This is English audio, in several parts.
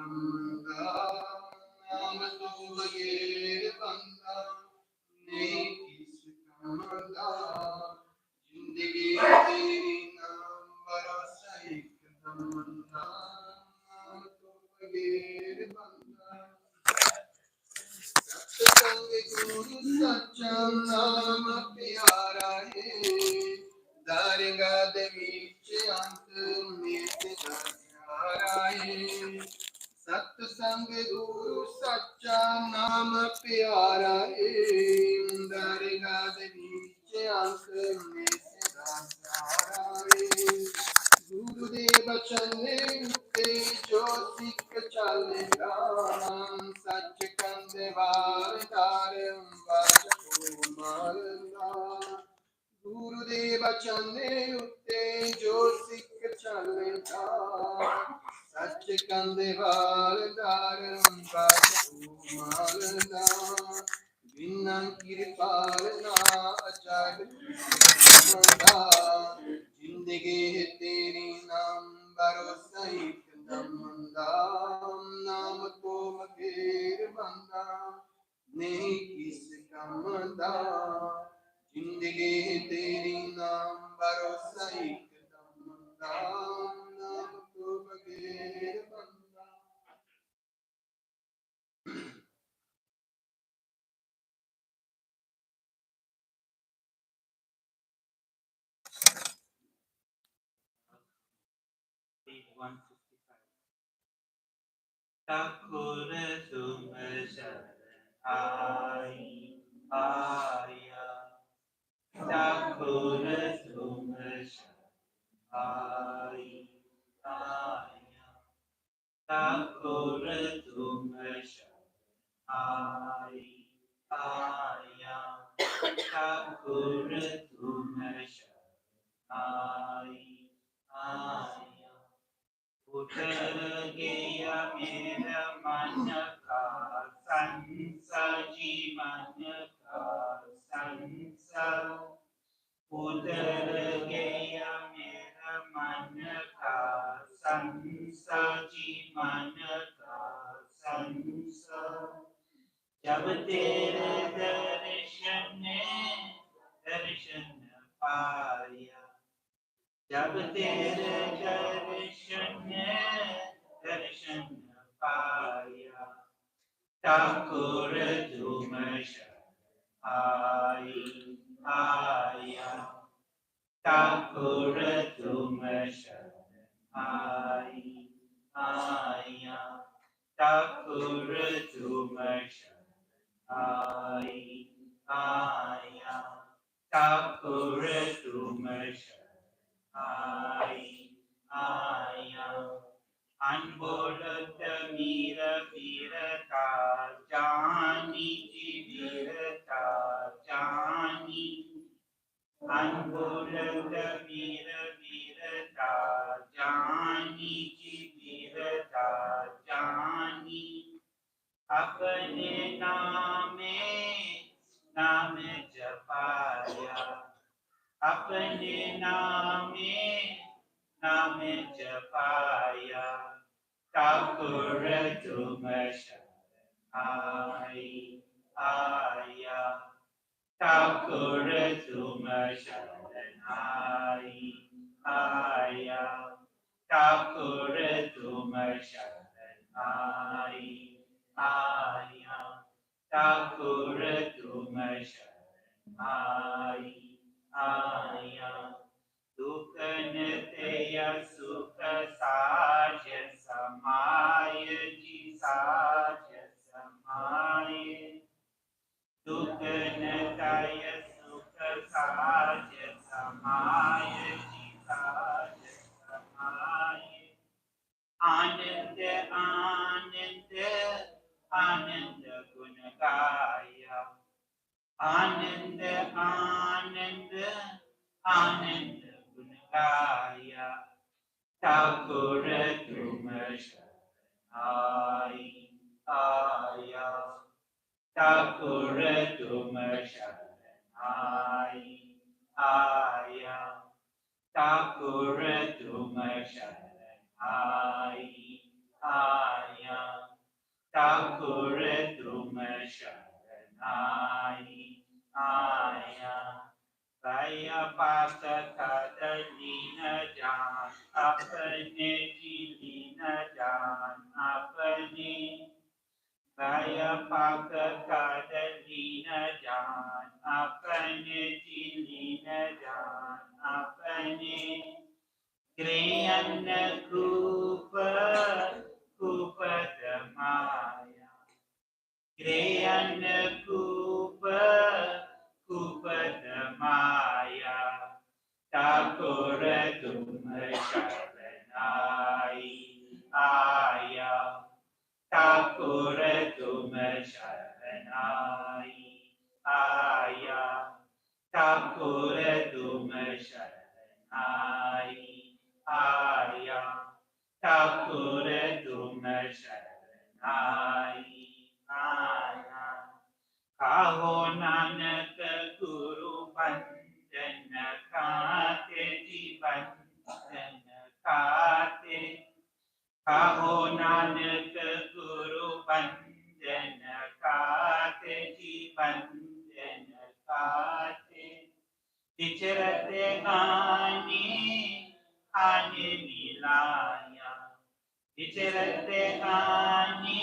kamanda, naam to bagir banda, nahi kis kamanda, zindagi teri naam barosa ek damanda, naam to bagir banda. सत्संग गुरु सच्चा नाम प्यारा है दारेगा दे बीच अंत में प्यारा है सत्संग गुरु सच्चा नाम प्यारा है दारेगा दे बीच अंत में प्यारा है गुरुदेव चले ते जो सिख चलेगा सच कंदे वार तार मारना गुरुदेव चले उत्ते जो सिख चलेगा सच कंदे वार तार मारना बिना कृपाल ना अचल जिंदगी तेरी नाम भरोसा एकदम नाम को मगेर बंदा नहीं किस कमदा जिंदगी तेरी नाम भरोसा एकदम नाम को मगेर बंदा Thakur Sumashar Aya Thakur Sumashar Aya Thakur Sumashar Aya Thakur Sumashar Aya उतर गया मेरा मन का संसा जीवन का संसा उतर गया मेरा मन का संसा जीवन का संसा जब तेरे दर्शन पाया जब तेरे दर्शन पाया ठाकुर तुम आया ठाकुर तुम आया ठाकुर तुम आया ठाकुर तुम आया अनबोलत वीरता जानी जी वीरता जानी अनबोलत वीरता जानी जी वीरता जानी अपने नाम जपाया अपने नाम जपाया ठाकुर तुम आया ठाकुर तुम आया ठाकुर तुम आया ठाकुर तुम आया दुखन तेया सुख साज समाय जी साज समाय दुखन तय सुख साज समाय जी साज समाय आनंद आनंद आनंद गुण गाया आनंद आनंद आनंद गुण गाया ठाकुर तुम आया ठाकुर तुम आया ठाकुर तुम आया ठाकुर तुम शरणाई आया। गया पास लीन जान अपने की लीन जान अपने। गया पाक लीन जान अपने की लीन जान अपने। क्रियन कूप कूपत माया। क्रियन कूप कूपत माया। ठाकुर तुम शरणाई आया। ठाकुर तुम शरणाई आया। ठाकुर तुम शरणाई आया। ठाकुर तुम शरणाई आया। कहो नानक गुरु बंदन खाते जीवन खाते। कहो नानक गुरु बंदन खाते जीवन खाते। विचरते आने आने मिलाया। विचरते आने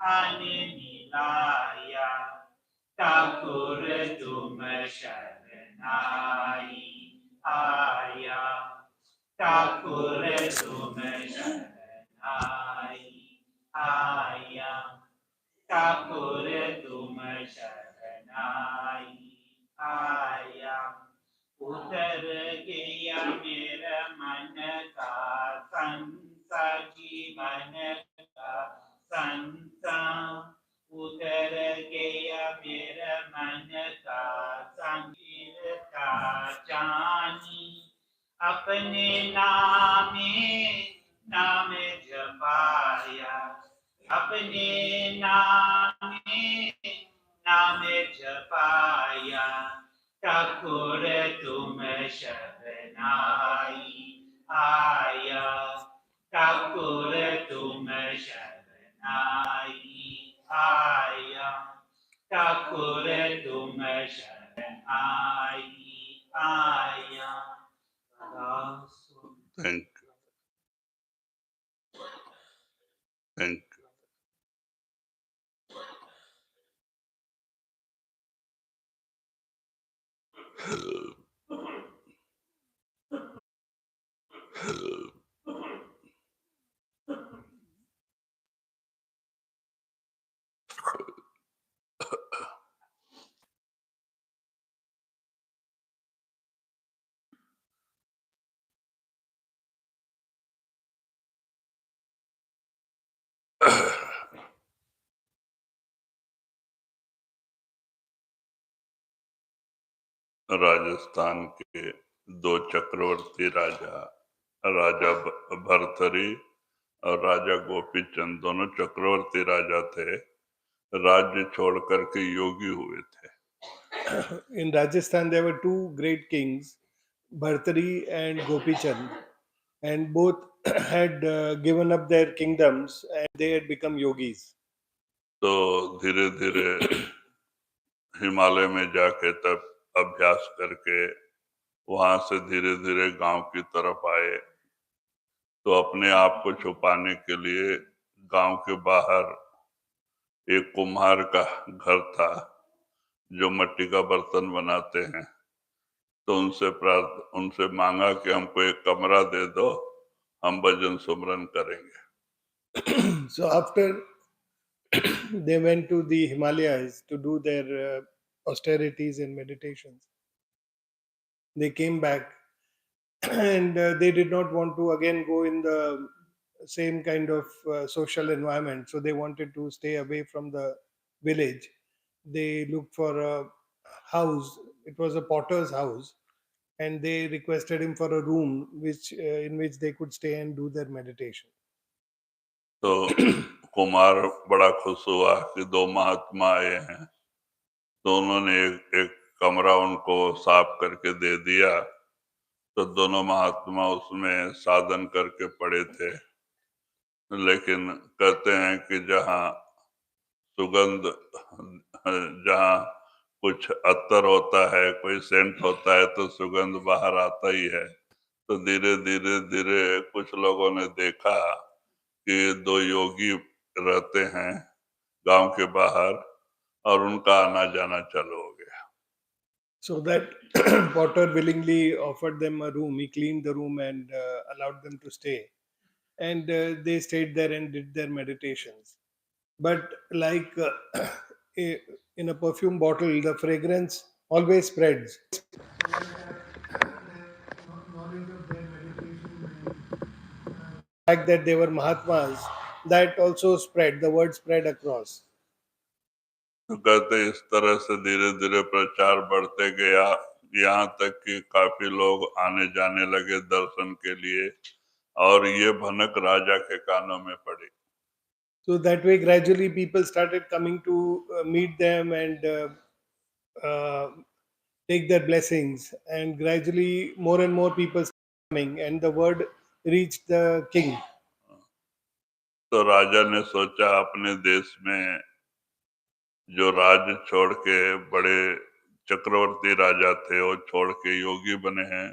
आने मिलाया। ठाकुर तुम शरणाई आया। ठाकुर तुम शरणाई आया। ठाकुर तुम शरणाई आया। उतर गया मेरा मन का संसा जीवन का संसा। उतर गया मेरा मन का संगीता जानी। अपने नामे नाम जपाया। अपने नामे नाम जपाया। ठाकुर तुम शरणाई आया। ठाकुर तुम शरणाई आया। ठाकुर तुम शरणाई आया। Thank you. Thank you. Rajasthan के दो चक्रवर्ती राजा, राजा भर्तरी और राजा गोपीचंद, दोनों चक्रवर्ती राजा थे। राज्य छोड़ करके योगी हुए थे। In Rajasthan, there were two great kings, Bhartari and Gopichand, and both had given up their kingdoms and they had become yogis. तो धीरे धीरे हिमालय में जाके तब अभ्यास करके वहां से धीरे धीरे गांव की तरफ आए। तो अपने आप को छुपाने के लिए गांव के बाहर एक कुम्हार का घर था जो मिट्टी का बर्तन बनाते हैं। तो उनसे मांगा कि हमको एक कमरा दे दो, हम भजन सुमरन करेंगे। So after they went to the Himalayas to do their austerities and meditations, they came back and they did not want to again go in the same kind of social environment, so they wanted to stay away from the village. They looked for a house. It was a potter's house, and they requested him for a room which in which they could stay and do their meditation. तो कुमार बड़ा खुश हुआ कि दो महात्मा आए हैं। तो उन्होंने एक कमरा उनको साफ करके दे दिया। तो दोनों महात्मा उसमें साधन करके पड़े थे। लेकिन कहते हैं कि जहाँ सुगंध, जहाँ कुछ अत्तर होता है, कोई सेंट होता है तो सुगंध बाहर आता ही है। तो धीरे धीरे धीरे कुछ लोगों ने देखा कि दो योगी रहते हैं गांव के बाहर और उनका आना जाना चालू हो गया। So that potter willingly offered them a room. He cleaned the room and allowed them to stay. And they stayed there and did their meditations. But like in a perfume bottle, the fragrance always spreads. Knowledge of their meditation and the fact that they were Mahatmas, that also spread, the word spread across. तो कहते इस तरह से धीरे धीरे प्रचार बढ़ते गया, यहाँ तक कि काफी लोग आने जाने लगे दर्शन के लिए, और ये भनक राजा के कानों में पड़ी। So that way, gradually, people started coming to meet them and take their blessings. And gradually, more and more people started coming, and the word reached the king. तो राजा ने सोचा अपने देश में जो राज छोड़ के बड़े चक्रवर्ती राजा थे वो छोड़ के योगी बने हैं,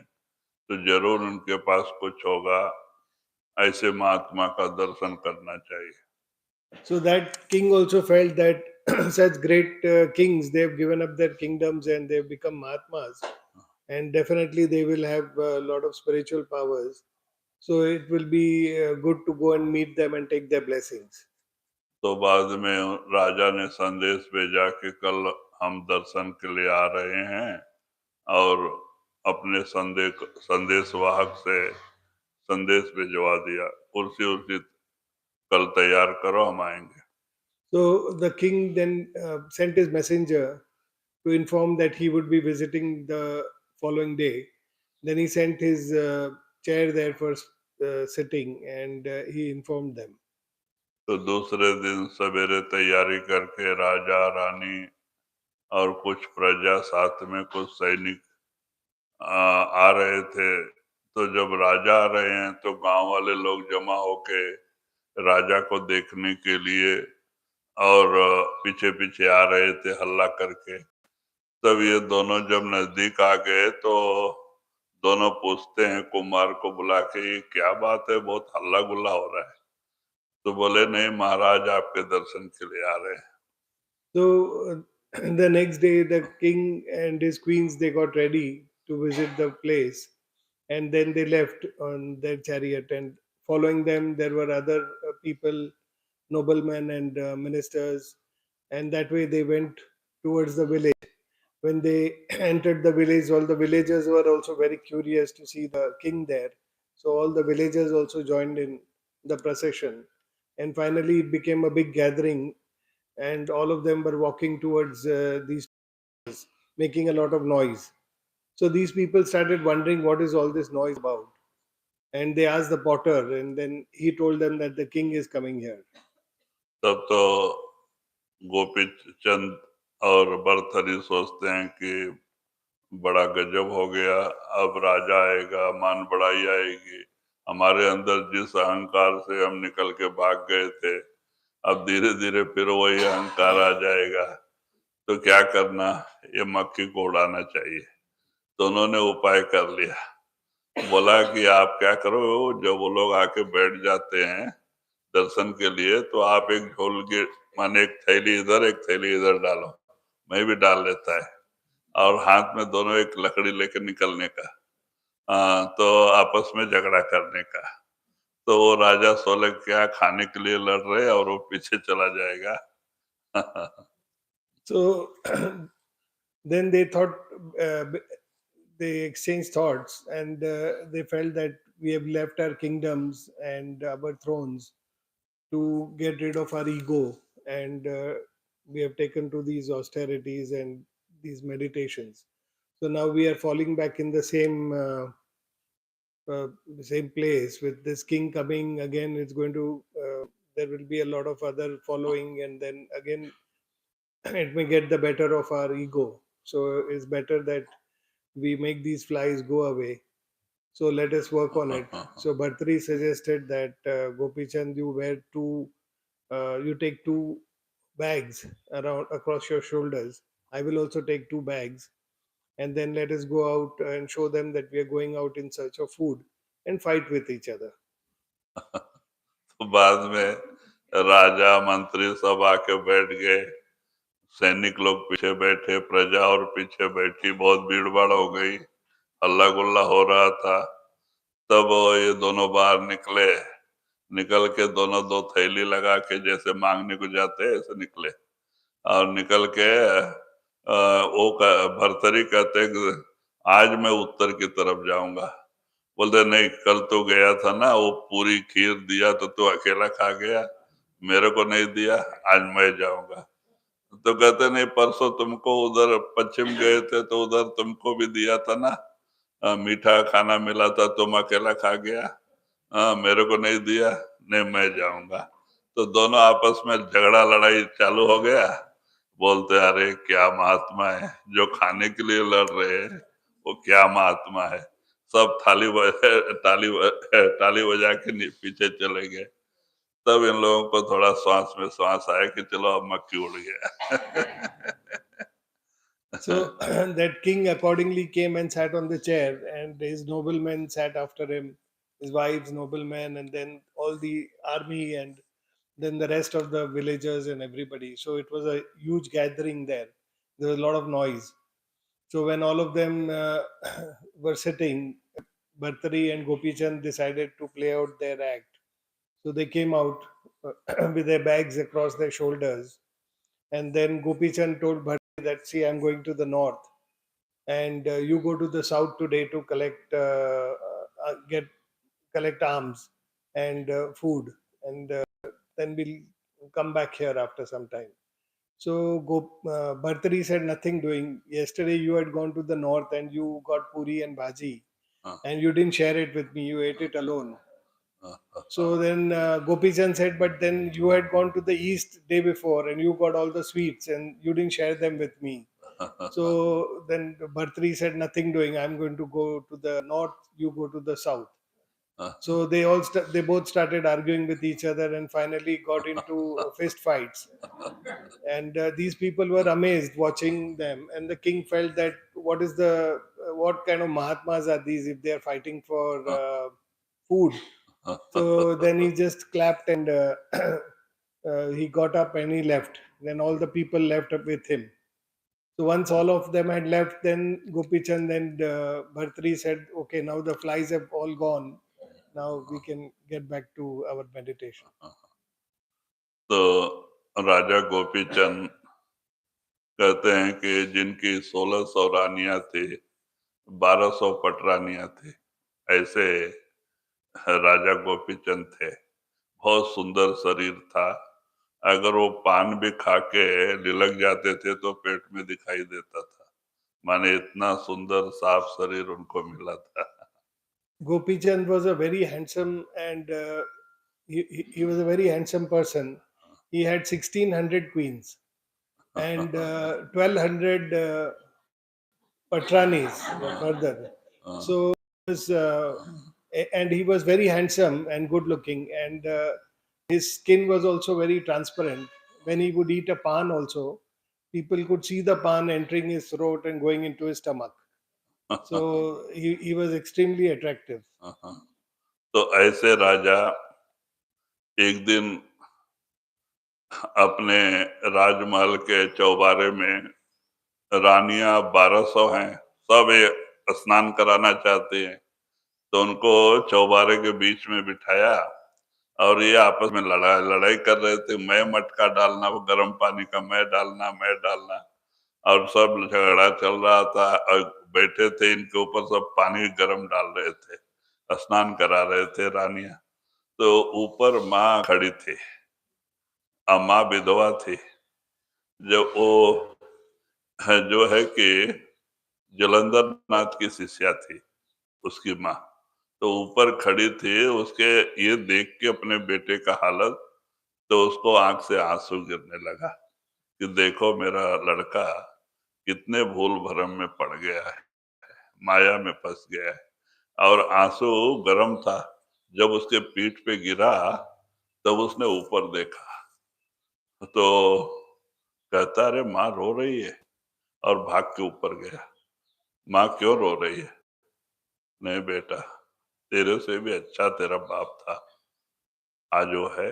तो जरूर उनके पास कुछ होगा, ऐसे महात्मा का दर्शन करना चाहिए। So that king also felt that such great kings, they have given up their kingdoms and they have become Mahatmas, and definitely they will have a lot of spiritual powers. So it will be good to go and meet them and take their blessings. तो बाद में राजा ने संदेश भेजा कि कल हम दर्शन के लिए आ रहे हैं, और अपने संदेशवाहक से संदेश भिजवा दिया, कुर्सी उर्सी कल तैयार करो, हम आएंगे। So the king then sent his messenger to inform that he would be visiting the following day. Then he sent his chair there for sitting, and he informed them. तो दूसरे दिन सवेरे तैयारी करके राजा रानी और कुछ प्रजा साथ में कुछ सैनिक आ रहे थे। तो जब राजा आ रहे हैं तो गांव वाले लोग जमा होके राजा को देखने के लिए और पीछे पीछे आ रहे थे हल्ला करके। तब ये दोनों जब नजदीक आ गए तो दोनों पूछते हैं कुमार को बुला के, ये क्या बात है, बहुत हल्ला गुल्ला हो रहा है। तो बोले नहीं, महाराज आपके दर्शन के लिए आ रहे हैं। So the next day, the king and his queens, they got ready to visit the place, and then they left on their chariot. And following them, there were other people, noblemen and ministers, and that way they went towards the village. When they entered the village, all the villagers were also very curious to see the king there. So all the villagers also joined in the procession, and finally it became a big gathering, and all of them were walking towards these, making a lot of noise. So these people started wondering what is all this noise about, and they asked the potter, and then he told them that the king is coming here. तब तो गोपी चंद और भर्तहरि सोचते हैं कि बड़ा गजब हो गया, अब राजा आएगा, मान बढ़ाई आएगी। हमारे अंदर जिस अहंकार से हम निकल के भाग गए थे, अब धीरे धीरे फिर वही अहंकार आ जाएगा, तो क्या करना, ये मक्खी को उड़ाना चाहिए। तो उन्होंने उपाय कर लिया। बोला कि आप क्या करो, जब वो लोग आके बैठ जाते हैं दर्शन के लिए, तो आप एक झोल के माने एक थैली इधर एक थैली इधर डालो, मैं भी डाल लेता है, और हाथ में दोनों एक लकड़ी लेके निकलने का, तो आपस में झगड़ा करने का। तो वो राजा सोले क्या खाने के लिए लड़ रहे और वो पीछे चला जाएगा। So then they thought, they exchanged thoughts, and they felt that we have left our kingdoms and our thrones to get rid of our ego, and we have taken to these austerities and these meditations. So now we are falling back in the same place with this king coming again. It's going to there will be a lot of other following, and then again it may get the better of our ego. So it's better that we make these flies go away. So let us work on it. So Bhartri suggested that Gopi Chand, you take two bags around across your shoulders. I will also take two bags, and then let us go out and show them that we are going out in search of food and fight with each other. तो बाद में राजा मंत्री सब आके बैठ गए, सैनिक लोग पीछे बैठे, प्रजा और पीछे बैठी, बहुत भीड़ भाड़ हो गई, हल्ला गुल्ला हो रहा था। तब ये दोनों बाहर निकले, निकल के दोनों दो थैली लगा के जैसे मांगने को जाते हैं ऐसे निकले, और निकल के वो भर्तरी कहते आज मैं उत्तर की तरफ जाऊंगा। बोलते नहीं, कल तो गया था ना, वो पूरी खीर दिया तो तू अकेला खा गया, मेरे को नहीं दिया, आज मैं जाऊंगा। तो कहते नहीं, परसों तुमको उधर पश्चिम गए थे तो उधर तुमको भी दिया था ना, मीठा खाना मिला था, तुम अकेला खा गया, मेरे को नहीं दिया, नहीं मैं जाऊंगा। तो दोनों आपस में झगड़ा लड़ाई चालू हो गया। बोलते अरे क्या महात्मा है, जो खाने के लिए लड़ रहे हैं वो क्या महात्मा है। सब ताली बजा के पीछे चले गए। तब इन लोगों को थोड़ा श्वास में श्वास आया कि चलो अब मक्खी उड़ गया। So that king accordingly came and sat on the chair, and his noblemen sat after him, his wives, noblemen, and then all the army, and then the rest of the villagers and everybody. So it was a huge gathering there. There was a lot of noise. So when all of them were sitting, Bhartari and Gopi Chand decided to play out their act. So they came out with their bags across their shoulders, and then Gopi Chand told Bhartari that, see, I'm going to the north, and you go to the south today to collect alms and food, and then we'll come back here after some time. So Bhartari said, nothing doing. Yesterday you had gone to the north and you got puri and bhaji, and you didn't share it with me. You ate it alone. So then Gopi Chand said, but then you had gone to the east day before and you got all the sweets and you didn't share them with me. So then Bhartari said, nothing doing. I'm going to go to the north. You go to the south. So they both started arguing with each other and finally got into fist fights. And these people were amazed watching them. And the king felt that what kind of Mahatmas are these if they are fighting for food? So then he just clapped and he got up and he left. Then all the people left with him. So once all of them had left, then Gopi Chand and Bhartari said, okay, now the flies have all gone. Now we can get back to our meditation. तो राजा गोपी चंद कहते हैं कि जिनकी 1600 रानियां थी, 1200 पटरानियां थी, ऐसे राजा गोपी चंद थे। बहुत सुंदर शरीर था। अगर वो पान भी खा के लिलक जाते थे तो पेट में दिखाई देता था, माने इतना सुंदर साफ शरीर उनको मिला था। Gopi Chand was a very handsome and he was a very handsome person. He had 1600 queens and 1200 patranis further. So and he was very handsome and good looking, and his skin was also very transparent. When he would eat a pan also, people could see the pan entering his throat and going into his stomach. So he was extremely attractive. तो ऐसे राजा एक दिन अपने राजमहल के चौबारे में, रानियां 1200 हैं, सब स्नान कराना चाहते हैं, तो उनको चौबारे के बीच में बिठाया और ये आपस में लड़ाई कर रहे थे। मैं मटका डालना, वो गर्म पानी का मैं डालना, और सब झगड़ा चल रहा था। और बैठे थे, इनके ऊपर सब पानी गर्म डाल रहे थे, स्नान करा रहे थे रानियां। तो ऊपर माँ खड़ी थी, माँ विधवा थी, जो वो जो है कि जलंधर नाथ की शिष्या थी, उसकी माँ। तो ऊपर खड़ी थी, उसके ये देख के अपने बेटे का हालत, तो उसको आंख से आंसू गिरने लगा कि देखो मेरा लड़का कितने भूल भरम में पड़ गया है, माया में फंस गया है। और आंसू गर्म था। जब उसके पीठ पे गिरा तब उसने ऊपर देखा तो कहता अरे माँ रो रही है, और भाग के ऊपर गया। माँ क्यों रो रही है? नहीं बेटा, तेरे से भी अच्छा तेरा बाप था, आज वो है,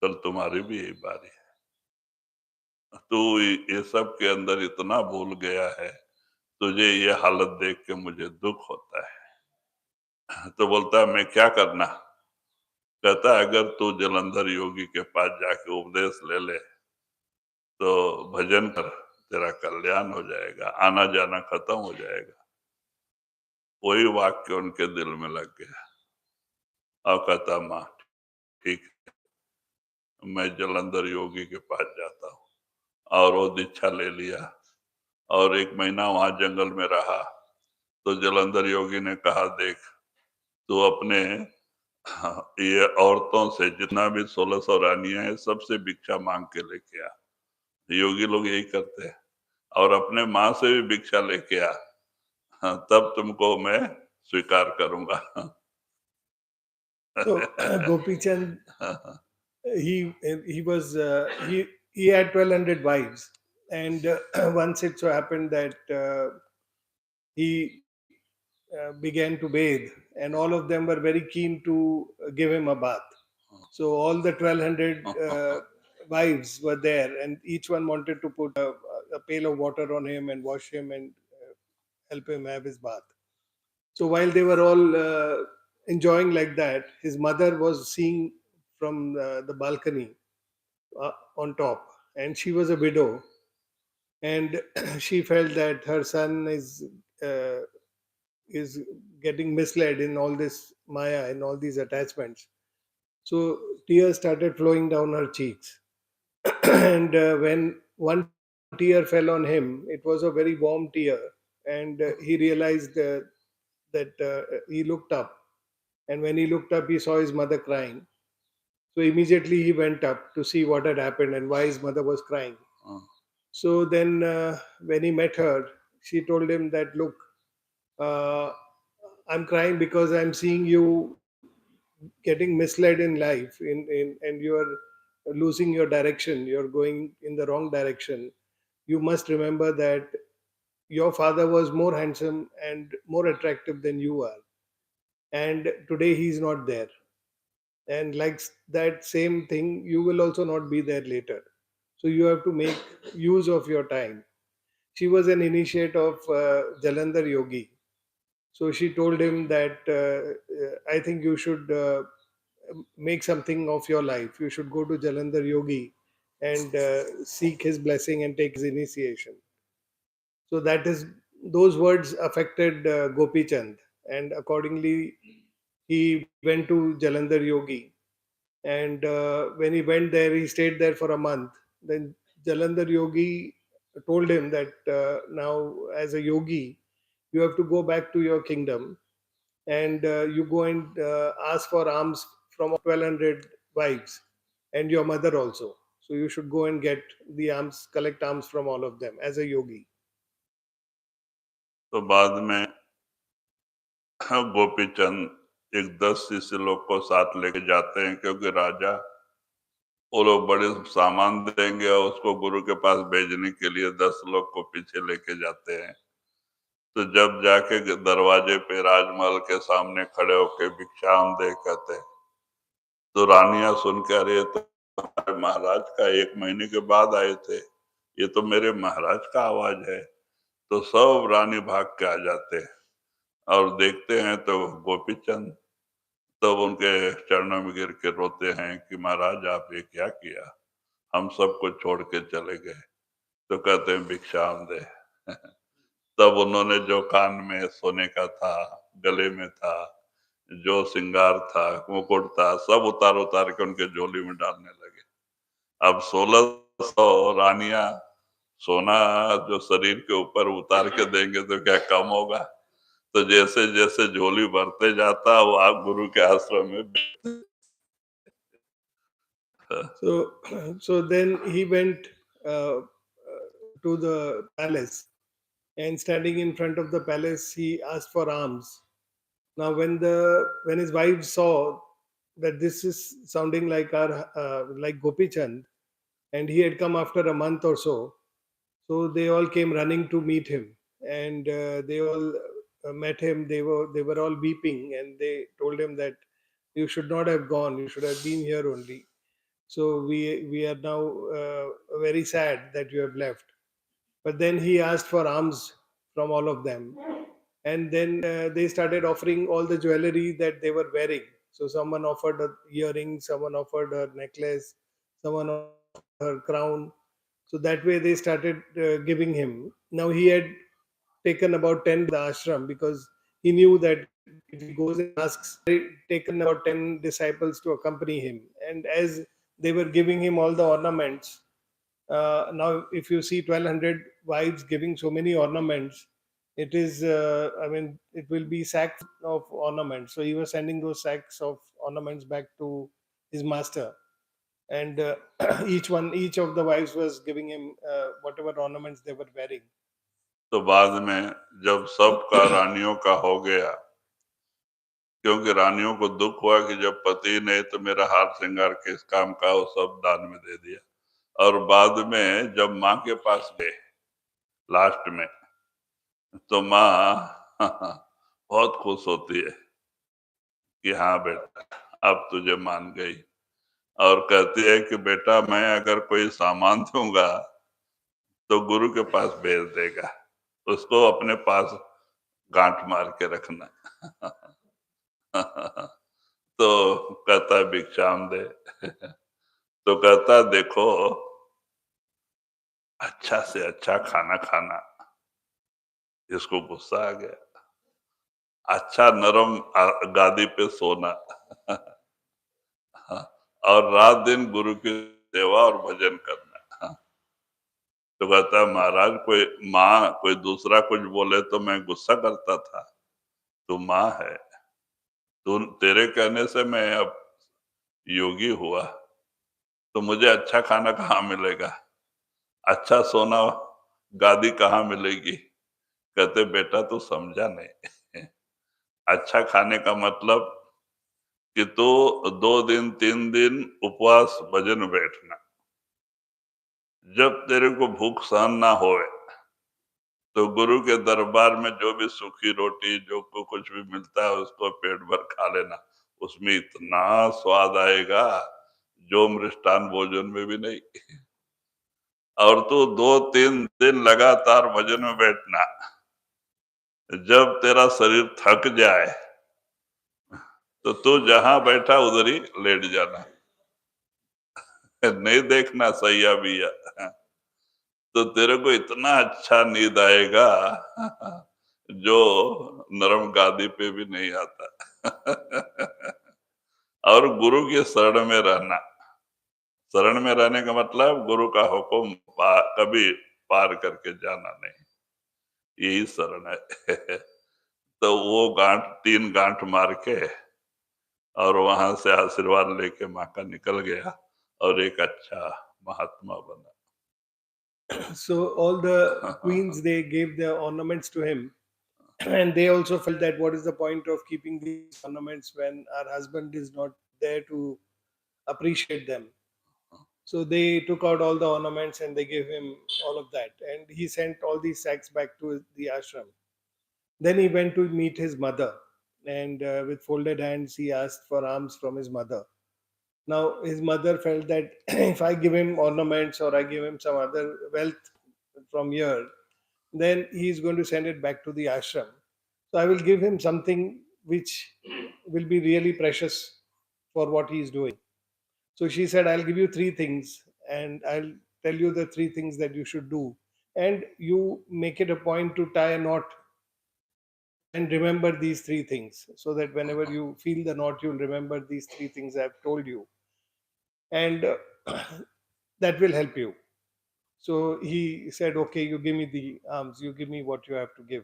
कल तुम्हारी भी यही बारी है। तू ये सब के अंदर इतना भूल गया है, तुझे ये हालत देख के मुझे दुख होता है। तो बोलता है मैं क्या करना? कहता है अगर तू जलंधर योगी के पास जाके उपदेश ले ले तो भजन कर, तेरा कल्याण हो जाएगा, आना जाना खत्म हो जाएगा। वही वाक्य उनके दिल में लग गया और कहता माँ ठीक है, मैं जलंधर योगी के पास जाता हूँ। और वो दीक्षा ले लिया और 1 महीना वहां जंगल में रहा। तो जलंधर योगी ने कहा देख, तू अपने ये औरतों से जितना भी 1600 रानियां हैं सबसे भिक्षा मांग के लेके आ। योगी लोग यही करते हैं। और अपने माँ से भी भिक्षा लेके आ, हाँ, तब तुमको मैं स्वीकार करूंगा। So Gopi Chand, he was he had 1200 wives, and once it so happened that he began to bathe, and all of them were very keen to give him a bath. So all the 1200 wives were there, and each one wanted to put a pail of water on him and wash him and help him have his bath. So while they were all enjoying like that, his mother was seeing from the balcony on top, and she was a widow, and she felt that her son uh, is getting misled in all this maya and all these attachments. So tears started flowing down her cheeks. And when one tear fell on him, it was a very warm tear, and he realized that he looked up. And when he looked up, he saw his mother crying. So immediately he went up to see what had happened and why his mother was crying. So then, when he met her, she told him that, look, uh, I'm crying because I'm seeing you getting misled in life, and you're losing your direction. You're going in the wrong direction. You must remember that your father was more handsome and more attractive than you are. And today he's not there. And like that same thing, you will also not be there later. So you have to make use of your time. She was an initiate of Jalandhar Yogi. So she told him that I think you should make something of your life. You should go to Jalandhar Yogi and seek his blessing and take his initiation. So that is, those words affected Gopi Chand, and accordingly he went to Jalandhar Yogi. And when he went there, he stayed there for a month. Then Jalandhar Yogi told him that now, as a yogi, you have to go back to your kingdom, and you go and ask for alms from 1200 wives and your mother also. So you should go and get the alms, collect alms from all of them as a yogi. तो बाद में गोपी चंद एक 10 शिष्य लोग को साथ लेके जाते हैं, क्योंकि राजा वो लोग बड़े सामान देंगे और उसको गुरु के पास भेजने के लिए 10 लोग को पीछे लेके जाते हैं। तो जब जाके दरवाजे पे राजमहल के सामने खड़े होके भिक्षाम दे कहते हैं, तो रानियां सुन के अरे ये तो हमारे महाराज का 1 महीने के बाद आए थे, ये तो मेरे महाराज का आवाज है। तो सब रानी भाग के आ जाते हैं और देखते हैं तो गोपी चंद तब उनके चरणों में गिर के रोते हैं कि महाराज आप ये क्या किया, हम सबको छोड़ के चले गए। तो कहते हैं भिक्षाम दे। तब उन्होंने जो कान में सोने का था, गले में था, जो श्रृंगार था, मुकुट था, सब उतार उतार के उनके झोली में डालने लगे। अब 1600 रानियां सोना जो शरीर के ऊपर उतार के देंगे तो क्या कम होगा? तो जैसे जैसे झोली भरते जाता वो आप गुरु के आश्रम में। So, so then he went to the palace, and standing in front of the palace, he asked for alms. Now, when his wife saw that this is sounding like our like Gopi Chand, and he had come after a month or so, so they all came running to meet him, and they all met him. They were all weeping, and they told him that you should not have gone. You should have been here only. So we are now very sad that you have left. But then he asked for alms from all of them, and then they started offering all the jewelry that they were wearing. So someone offered her earrings, someone offered her necklace, someone offered her crown. So that way they started giving him. Now he had taken about 10 the ashram, because he knew that if he goes and asks, taken about 10 disciples to accompany him. And as they were giving him all the ornaments, now if you see 1200 wives giving so many ornaments, it is I mean, it will be sacks of ornaments. So he was sending those sacks of ornaments back to his master, and each of the wives was giving him whatever ornaments they were wearing. तो बाद में जब सबका रानियों का हो गया, क्योंकि रानियों को दुख हुआ कि जब पति ने तो मेरा हार श्रृंगार किस काम का, वो सब दान में दे दिया। और बाद में जब माँ के पास गए लास्ट में, तो माँ बहुत खुश होती है कि हाँ बेटा, अब तुझे मान गई, और कहती है कि बेटा मैं अगर कोई सामान दूंगा तो गुरु के पास भेज देगा, उसको अपने पास गांठ मार के रखना। तो कहता है भिक्षाम दे। तो कहता देखो, अच्छा से अच्छा खाना खाना, इसको गुस्सा आ गया। अच्छा नरम गादी पे सोना और रात दिन गुरु की सेवा और भजन करना। तो कहता है महाराज, कोई दूसरा कुछ बोले तो मैं गुस्सा करता था, तू माँ है, तेरे कहने से मैं अब योगी हुआ, तो मुझे अच्छा खाना कहाँ मिलेगा, अच्छा सोना गादी कहाँ मिलेगी। कहते बेटा तू समझा नहीं। अच्छा खाने का मतलब कि तो 2 दिन 3 दिन उपवास भजन बैठना, जब तेरे को भूख सहन ना होए तो गुरु के दरबार में जो भी सूखी रोटी जो को कुछ भी मिलता है उसको पेट भर खा लेना, उसमें इतना स्वाद आएगा जो मृष्टान भोजन में भी नहीं। और तू 2-3 दिन लगातार भजन में बैठना, जब तेरा शरीर थक जाए तो तू जहां बैठा उधर ही लेट जाना, नहीं देखना सैया बिया, तो तेरे को इतना अच्छा नींद आएगा जो नरम गादी पे भी नहीं आता। और गुरु के शरण में रहना, शरण में रहने का मतलब गुरु का हुक्म कभी पार करके जाना नहीं, यही शरण है। तो वो 3 गांठ मार के और वहां से आशीर्वाद लेके माँ का निकल गया और एक अच्छा महात्मा बना। So all the queens, they gave their ornaments to him, and they also felt that what is the point of keeping these ornaments when our husband is not there to appreciate them. So they took out all the ornaments and they gave him all of that, and he sent all these sacks back to the ashram. Then he went to meet his mother, and with folded hands he asked for alms from his mother. Now his mother felt that if I give him ornaments or I give him some other wealth from here, then he is going to send it back to the ashram. So I will give him something which will be really precious for what he is doing. So she said, I'll give you 3 things, and I'll tell you the 3 things that you should do. And you make it a point to tie a knot and remember these 3 things, so that whenever you feel the knot, you'll remember these 3 things I've told you. And that will help you. So he said, okay, you give me the alms, you give me what you have to give.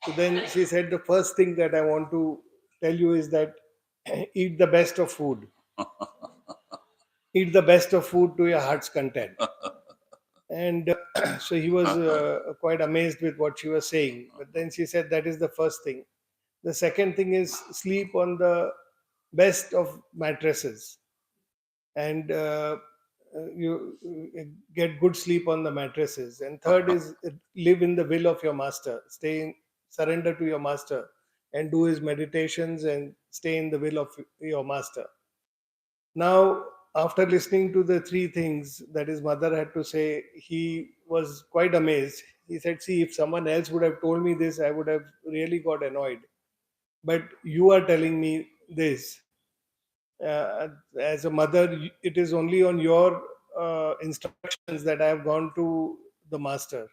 So then she said, the first thing that I want to tell you is that eat the best of food. Eat the best of food to your heart's content. And so he was quite amazed with what she was saying. But then she said that is the first thing. The second thing is sleep on the best of mattresses, and you get good sleep on the mattresses. And third is live in the will of your master, surrender to your master, and do his meditations and stay in the will of your master. Now, after listening to the three things that his mother had to say, he was quite amazed. He said, see, if someone else would have told me this, I would have really got annoyed. But you are telling me this. As a mother, it is only on your instructions that I have gone to the master.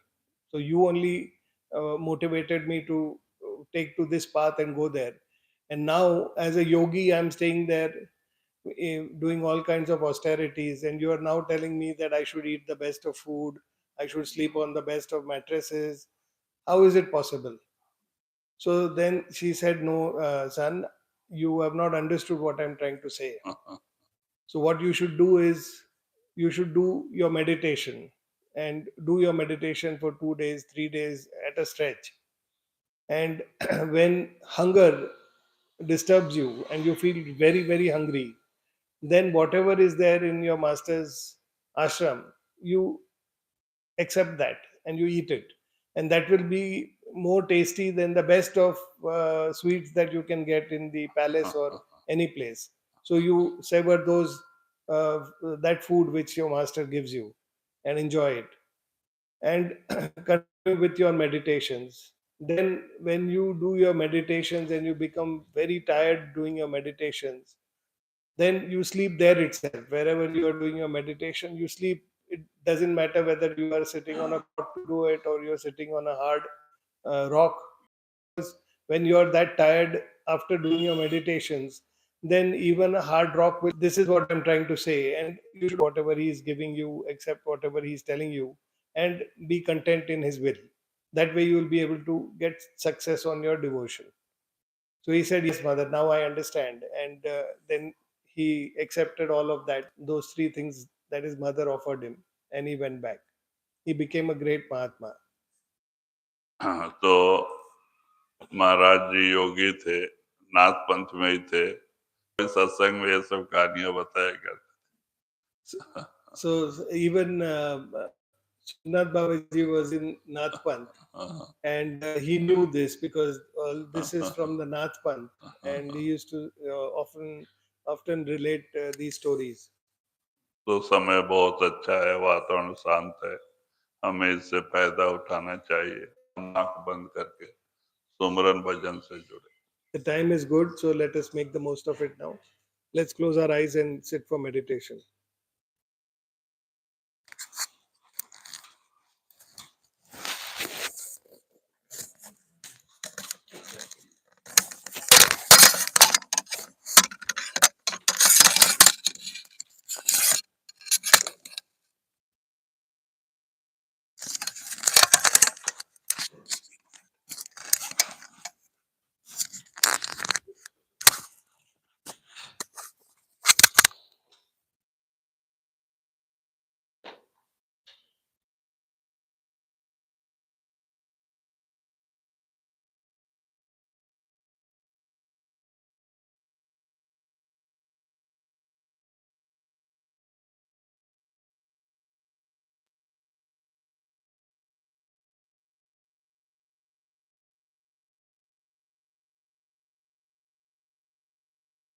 So you only motivated me to take to this path and go there. And now, as a yogi, I'm staying there doing all kinds of austerities, and you are now telling me that I should eat the best of food, I should sleep on the best of mattresses. How is it possible? So then she said, no, son, you have not understood what I'm trying to say. So what you should do is you should do your meditation, and do your meditation for 2 days, 3 days at a stretch. And when hunger disturbs you and you feel very, very hungry, then whatever is there in your master's ashram, you accept that and you eat it. And that will be more tasty than the best of sweets that you can get in the palace or any place. So you savor that food which your master gives you and enjoy it, and continue with your meditations. Then when you do your meditations and you become very tired doing your meditations, then you sleep there itself. Wherever you are doing your meditation, you sleep. It doesn't matter whether you are sitting on a cot to do it or you're sitting on a hard rock. When you're that tired after doing your meditations, then even a hard rock will. This is what I'm trying to say. And you should whatever he is giving you, accept whatever he's telling you, and be content in his will. That way you will be able to get success on your devotion. So he said, yes, mother, now I understand. And then he accepted all of that, those three things that his mother offered him, and he went back. He became a great Mahatma. तो महाराज जी योगी थे, नाथ पंथ में ही थे, सत्संग में ये सब कहानियां बताया करते। So even Nath Babaji was in Nath Panth, and he knew this because this is from the Nath Panth, and he used to often relate these stories. तो समय बहुत अच्छा है, वातावरण शांत है, हमें इससे फायदा उठाना चाहिए, आंख बंद करके सुमरन भजन से जुड़े। The time is good, so let us make the most of it now. Let's close our eyes and sit for meditation.